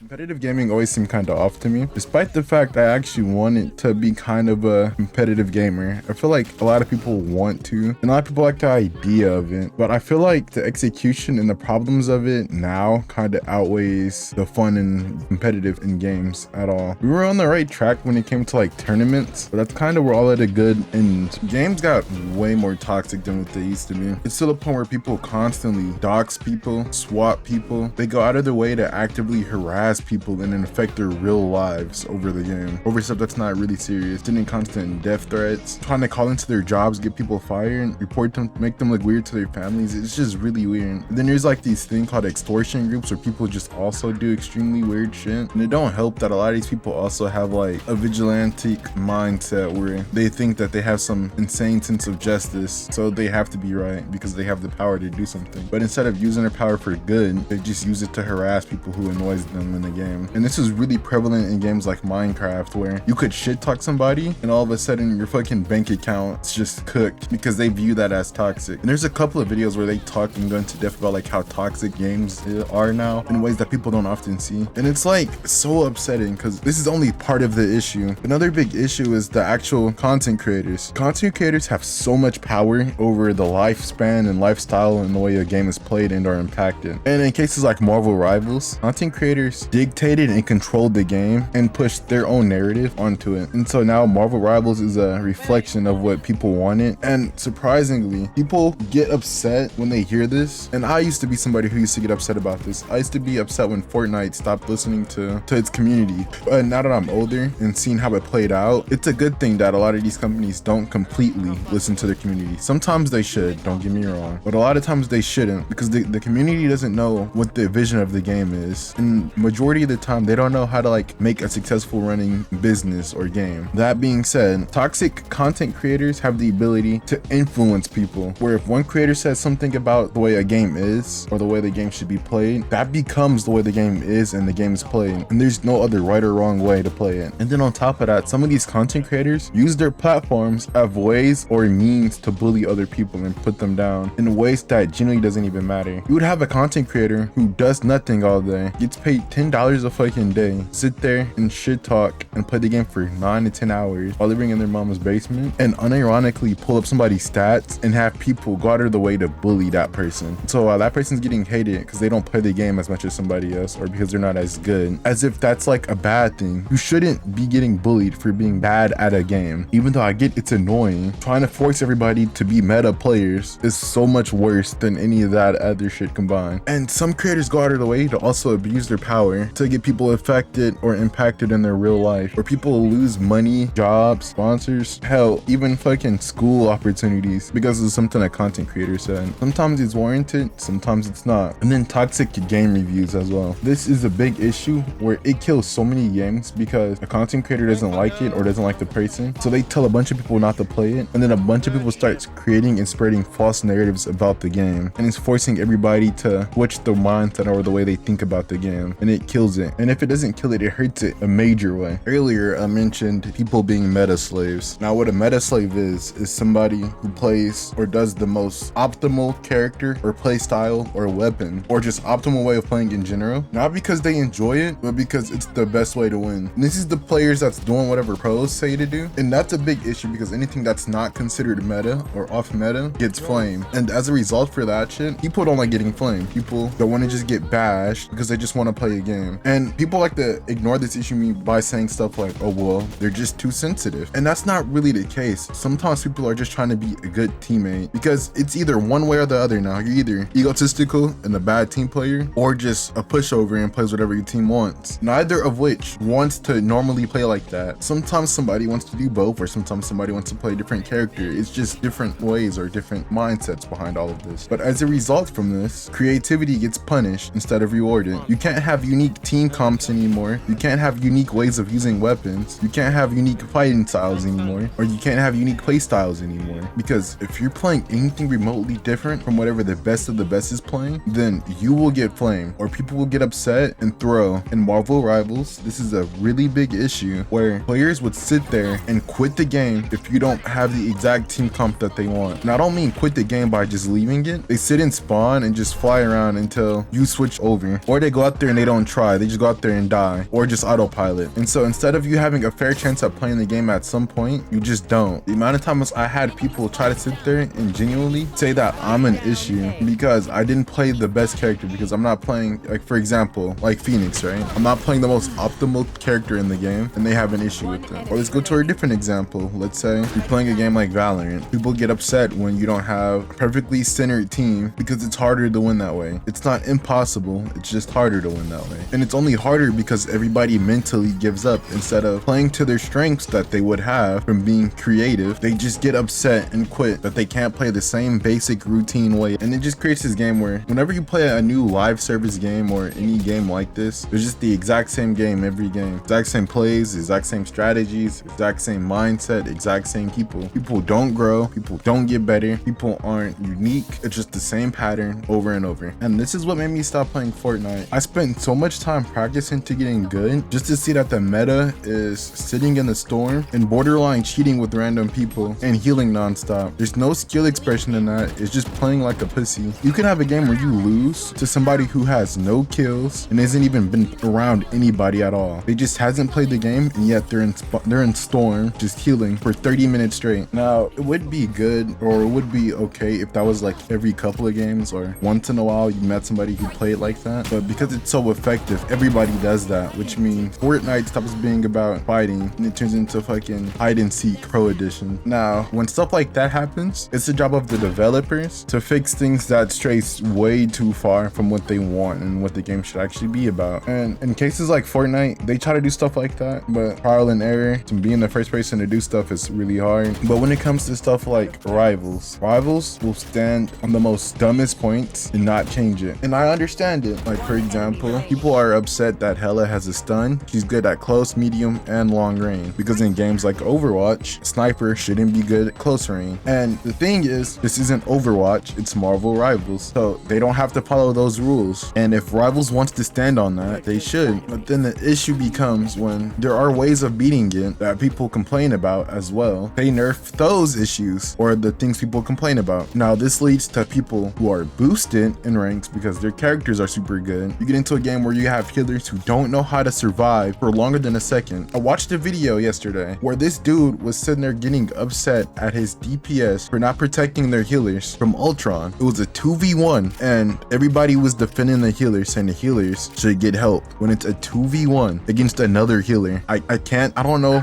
Competitive gaming always seemed kind of off to me, despite the fact I actually wanted to be kind of a competitive gamer. I feel like a lot of people want to, and a lot of people like the idea of it, but I feel like the execution and the problems of it now kind of outweighs the fun and competitive in games at all. We were on the right track when it came to like tournaments, but that's kind of where all of the good and games got way more toxic than what they used to be. It's to the point where people constantly dox people, swap people. They go out of their way to actively harass people and then affect their real lives over the game, over stuff that's not really serious, sending constant death threats, trying to call into their jobs, get people fired, report them, make them look weird to their families. It's just really weird. And then there's like these things called extortion groups where people just also do extremely weird shit, and it don't help that a lot of these people also have like a vigilante mindset where they think that they have some insane sense of justice, so they have to be right because they have the power to do something. But instead of using their power for good, they just use it to harass people who annoys them in the game. And this is really prevalent in games like Minecraft, where you could shit talk somebody and all of a sudden your fucking bank account's just cooked because they view that as toxic. And there's a couple of videos where they talk and go into depth about like how toxic games are now in ways that people don't often see. And it's like so upsetting because this is only part of the issue. Another big issue is the actual content creators. Content creators have so much power over the lifespan and lifestyle and the way a game is played and are impacted. And in cases like Marvel Rivals, content creators dictated and controlled the game and pushed their own narrative onto it. And so now Marvel Rivals is a reflection of what people wanted. And surprisingly, people get upset when they hear this. And I used to be somebody who used to get upset about this. I used to be upset when Fortnite stopped listening to its community. But now that I'm older and seeing how it played out, it's a good thing that a lot of these companies don't completely listen to their community. Sometimes they should, don't get me wrong, but a lot of times they shouldn't, because the community doesn't know what the vision of the game is. And majority of the time, they don't know how to like make a successful running business or game. That being said, toxic content creators have the ability to influence people, where if one creator says something about the way a game is or the way the game should be played, that becomes the way the game is and the game is played, and there's no other right or wrong way to play it. And then on top of that, some of these content creators use their platforms as ways or means to bully other people and put them down in ways that genuinely doesn't even matter. You would have a content creator who does nothing all day, gets paid $10 a fucking day, sit there and shit talk and play the game for 9 to 10 hours while living in their mama's basement, and unironically pull up somebody's stats and have people go out of the way to bully that person. So while that person's getting hated because they don't play the game as much as somebody else or because they're not as good, as if that's like a bad thing. You shouldn't be getting bullied for being bad at a game. Even though I get it's annoying, trying to force everybody to be meta players is so much worse than any of that other shit combined. And some creators go out of the way to also abuse their power to get people affected or impacted in their real life, where people lose money, jobs, sponsors, hell, even fucking school opportunities because of something a content creator said. Sometimes it's warranted, sometimes it's not. And then toxic game reviews as well. This is a big issue where it kills so many games because a content creator doesn't like it or doesn't like the person, so they tell a bunch of people not to play it, and then a bunch of people start creating and spreading false narratives about the game, and it's forcing everybody to switch the mindset or the way they think about the game, and it kills it. And if it doesn't kill it, it hurts it a major way. Earlier I mentioned people being meta slaves. Now what a meta slave is somebody who plays or does the most optimal character or play style or weapon or just optimal way of playing in general, not because they enjoy it, but because it's the best way to win. And this is the players that's doing whatever pros say to do, and that's a big issue because anything that's not considered meta or off meta gets flamed. And as a result for that shit, people don't like getting flamed. People don't want to just get bashed because they just want to play a game. And people like to ignore this issue by saying stuff like, oh well, they're just too sensitive. And that's not really the case. Sometimes people are just trying to be a good teammate, because it's either one way or the other now. You're either egotistical and a bad team player, or just a pushover and plays whatever your team wants. Neither of which wants to normally play like that. Sometimes somebody wants to do both, or sometimes somebody wants to play a different character. It's just different ways or different mindsets behind all of this. But as a result from this, creativity gets punished instead of rewarded. You can't have unique team comps anymore. You can't have unique ways of using weapons. You can't have unique fighting styles anymore, or you can't have unique play styles anymore. Because if you're playing anything remotely different from whatever the best of the best is playing, then you will get flamed, or people will get upset and throw. In Marvel Rivals, this is a really big issue where players would sit there and quit the game if you don't have the exact team comp that they want. And I don't mean quit the game by just leaving it. They sit and spawn and just fly around until you switch over, or they go out there and they don't try. They just go out there and die, or just autopilot. And so instead of you having a fair chance at playing the game at some point, you just don't. The amount of times I had people try to sit there and genuinely say that I'm an issue because I didn't play the best character, because I'm not playing, like for example, like Phoenix, right? I'm not playing the most optimal character in the game and they have an issue with them. Or let's go to a different example. Let's say you're playing a game like Valorant. People get upset when you don't have a perfectly centered team because it's harder to win that way. It's not impossible, it's just harder to win that way. And it's only harder because everybody mentally gives up. Instead of playing to their strengths that they would have from being creative, they just get upset and quit that they can't play the same basic routine way. And it just creates this game where whenever you play a new live service game or any game like this, there's just the exact same game every game. Exact same plays, exact same strategies, exact same mindset, exact same people. People don't grow, people don't get better, people aren't unique. It's just the same pattern over and over. And this is what made me stop playing Fortnite. I spent so much time practicing to getting good just to see that the meta is sitting in the storm and borderline cheating with random people and healing nonstop. There's no skill expression in that. It's just playing like a pussy. You can have a game where you lose to somebody who has no kills and hasn't even been around anybody at all. They just hasn't played the game, and yet they're in storm just healing for 30 minutes straight. Now it would be good, or it would be okay if that was like every couple of games or once in a while you met somebody who played like that. But because it's so effective, everybody does that, which means Fortnite stops being about fighting and it turns into fucking hide and seek pro edition. Now when stuff like that happens, it's the job of the developers to fix things that strays way too far from what they want and what the game should actually be about. And in cases like Fortnite, they try to do stuff like that, but trial and error, to being the first person to do stuff is really hard. But when it comes to stuff like rivals will stand on the most dumbest points and not change it. And I understand it. Like for example, people are upset that Hella has a stun. She's good at close, medium, and long range, because in games like Overwatch, Sniper shouldn't be good at close range. And the thing is, this isn't Overwatch, it's Marvel Rivals, so they don't have to follow those rules. And if Rivals wants to stand on that, they should. But then the issue becomes when there are ways of beating it that people complain about as well. They nerf those issues, or the things people complain about. Now this leads to people who are boosted in ranks because their characters are super good. You get into a game where you have healers who don't know how to survive for longer than a second. I watched a video yesterday where this dude was sitting there getting upset at his DPS for not protecting their healers from Ultron. It was a 2v1 and everybody was defending the healers, saying the healers should get help when it's a 2v1 against another healer. I don't know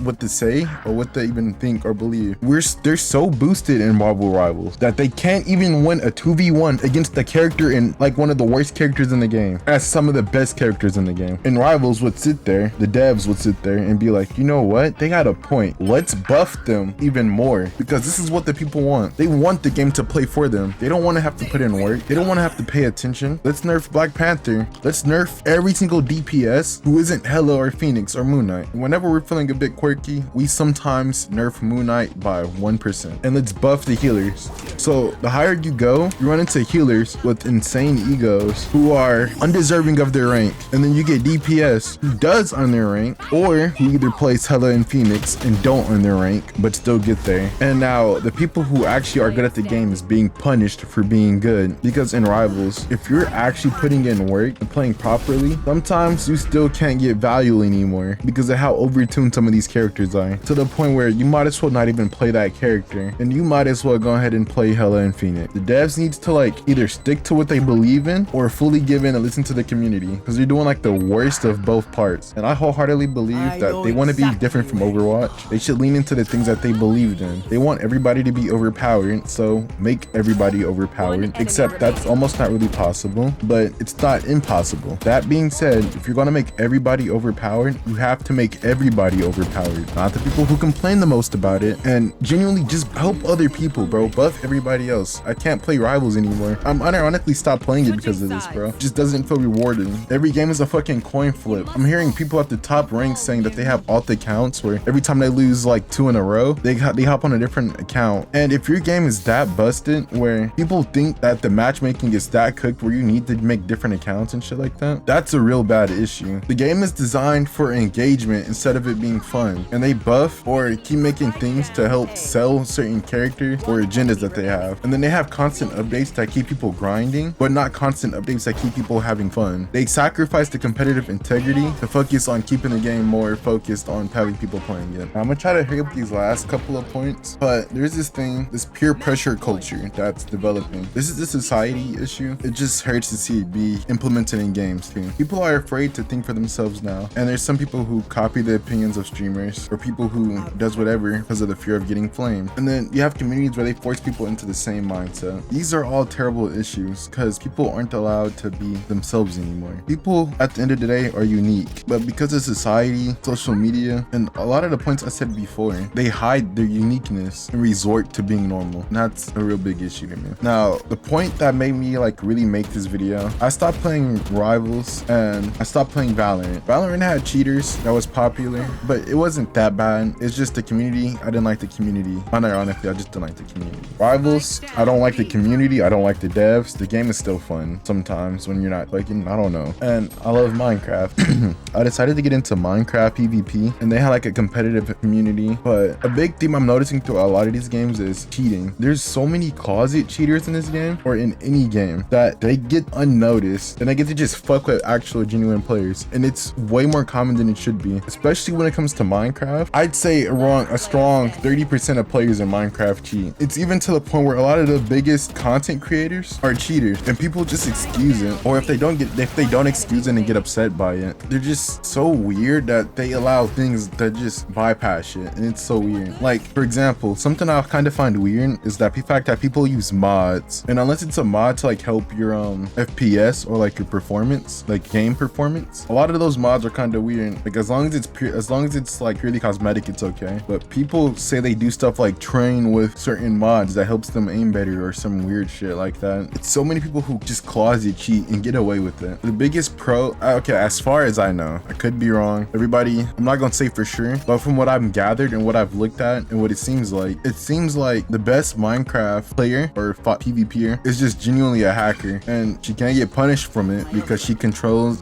what to say or what to even think or believe. They're so boosted in Marvel Rivals that they can't even win a 2v1 against the character in like one of the worst characters in the game as some of the best characters in the game. And Rivals would sit there, the devs would sit there and be like, you know what, they got a point, let's buff them even more, because this is what the people want. They want the game to play for them. They don't want to have to put in work. They don't want to have to pay attention. Let's nerf Black Panther. Let's nerf every single DPS who isn't Hella or Phoenix or Moon Knight. Whenever we're feeling a bit quirky, we sometimes nerf Moon Knight by 1%. And let's buff the healers. So the higher you go, you run into healers with insane egos who are undeserving of their rank. And then you get DPS who does earn their rank, or who either plays Hella and Phoenix and don't earn their rank but still get there. And now the people who actually are good at the game is being punished for being good, because in Rivals, if you're actually putting in work and playing properly, sometimes you still can't get value anymore because of how overtuned some of these characters are, to the point where you might as well not even play that character and you might as well go ahead and play Hella and Phoenix. The devs needs to like either stick to what they believe in or fully give in and listen to the community, because they're doing like the worst of both parts. And I wholeheartedly believe that they want to be different from Overwatch. They should lean into the things that they believed in. They want everybody to be overpowered, so make everybody overpowered, except that's almost not really possible, but it's not impossible. That being said, if you're going to make everybody overpowered, you have to make everybody overpowered, not the people who complain the most about it, and genuinely just help other people, bro. Buff everybody else. I can't play Rivals anymore. I'm unironically stopped playing it because of this, bro. It just doesn't feel rewarding. Every game is a fucking coin flip. I'm hearing people at the top ranks saying that they have alt accounts where every time they lose like 2 in a row, they hop on a different account. And if your game is that busted where people think that the matchmaking is that cooked where you need to make different accounts and shit like that, that's a real bad issue. The game is designed for engagement instead of it being fun, and they buff or keep making things to help sell certain characters or agendas that they have. And then they have constant updates that keep people grinding, but not constant updates that keep people having fun. They sacrifice the competitive integrity to focus on keeping the game more focused on having people playing it. I'm gonna try to hurry up these last couple of points, but there's this thing, this peer pressure culture that's developing. This is a society issue. It just hurts to see it be implemented in games too. People are afraid to think for themselves now, and there's some people who copy the opinions of streamers or people who does whatever because of the fear of getting flamed. And then you have communities where they force people into the same mindset. These are all terrible issues because people aren't allowed to be themselves anymore. People at the end of the day are unique, but because of society, social media, and a lot of the points I said before, they hide their uniqueness and resort to being normal. And that's a real big issue to me. Now, the point that made me like really make this video, I stopped playing Rivals and I stopped playing Valorant. Valorant had cheaters that was popular, but it wasn't that bad. It's just the community. I didn't like the community. Unironically, I just didn't like the community. Rivals, I don't like the community. I don't like the devs. The game is still fun sometimes when you're not clicking. I don't know. And I love Minecraft. I decided to get into Minecraft PvP, and they had like a competitive community. But a big theme I'm noticing through a lot of these games is cheating. There's so many closet cheaters in this game, or in any game, that they get unnoticed and they get to just fuck with actual genuine players. And it's way more common than it should be, especially when it comes to Minecraft. I'd say a strong 30% of players in Minecraft cheat. It's even to the point where a lot of the biggest content creators are cheaters, and people just excuse it, or if they don't excuse it and get upset by it, they're just so weird that they allow things that just bypass shit. And it's so weird. Like, for example, something I kind of find weird is that the fact that people use mods, and unless it's a mod to like help your FPS or like your performance, like game performance, a lot of those mods are kind of weird. Like, as long as it's like purely cosmetic, it's okay. But people say they do stuff like train with certain mods that helps them aim better or some weird shit like that. It's so many people who just closet cheat and get away with it. The biggest pro, okay, as far as I know, I could be wrong. Everybody, I'm not gonna say for sure, but from what I've gathered and what I've looked at and what it seems like the best Minecraft player or PvPer is just genuinely a hacker, and she can't get punished from it because she controls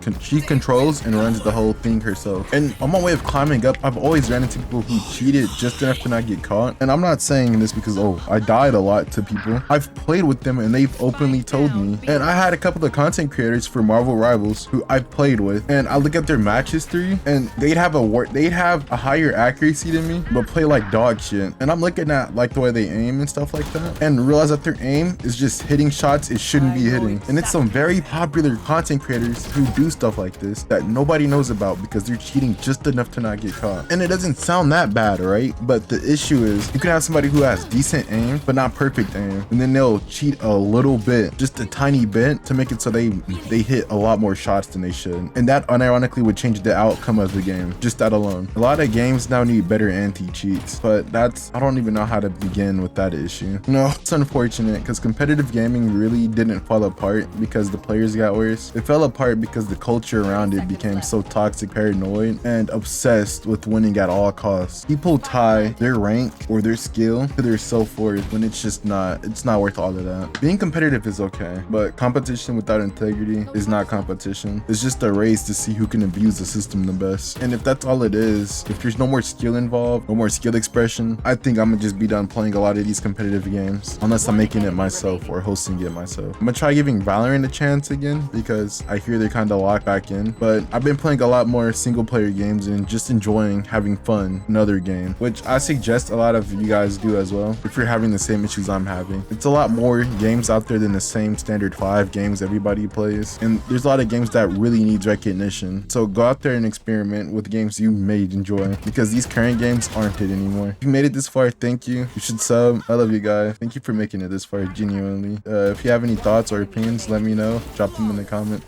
and runs the whole thing herself. And on my way of climbing up, I've always ran into people who cheated just enough to not get caught. And I'm not saying this because, oh, I died a lot to people. I've played with them and they've openly told me. And I had a couple of content creators for Marvel Rivals who I've played with, and I look at their match history and they'd have a higher accuracy than me, but play like dog shit. And I'm looking at like the way they aim and stuff like that, and realize that their aim is just hitting shots it shouldn't be hitting. And it's some very popular content creators who do stuff like this that nobody knows about because they're cheating just enough to not get caught. And it doesn't sound that bad, right? But the issue is you can have somebody who has decent aim but not perfect aim, and then they'll cheat a little bit, just a tiny bit, to make it so they hit a lot more shots than they should. And that unironically would change the outcome of the game, just that alone. A lot of games now need better anti-cheats, but I don't even know how to begin with that issue. No, it's unfortunate because competitive gaming really didn't fall apart because the players got worse. It fell apart because the culture around it became so toxic, paranoid, and obsessed with winning at all costs. People tie their rank or their skill to their self-worth when it's not worth all of that. Being competitive is okay, but competition without integrity is not competition. It's just a race to see who can abuse the system the best. And if that's all it is, if there's no more skill involved, no more skill expression, I think I'm gonna just be done playing a lot of these competitive games, unless I'm making it myself or hosting it myself. I'm gonna try giving Valorant a chance again because I hear they're kind of locked back in, but I've been playing a lot more single player games and just enjoying having fun in other games, which I suggest a lot of you guys do as well if you're having the same issues I'm having. It's a lot more games out there than the same standard 5 games everybody plays, and there's a lot of games that really needs recognition. So go out there and experiment with games you may enjoy, because these current games aren't it anymore. If you made it this far, thank you. You should sub. I love you guys. Thank you for making it this far, genuinely. If you have any thoughts or opinions, let me know. Drop them in the comments.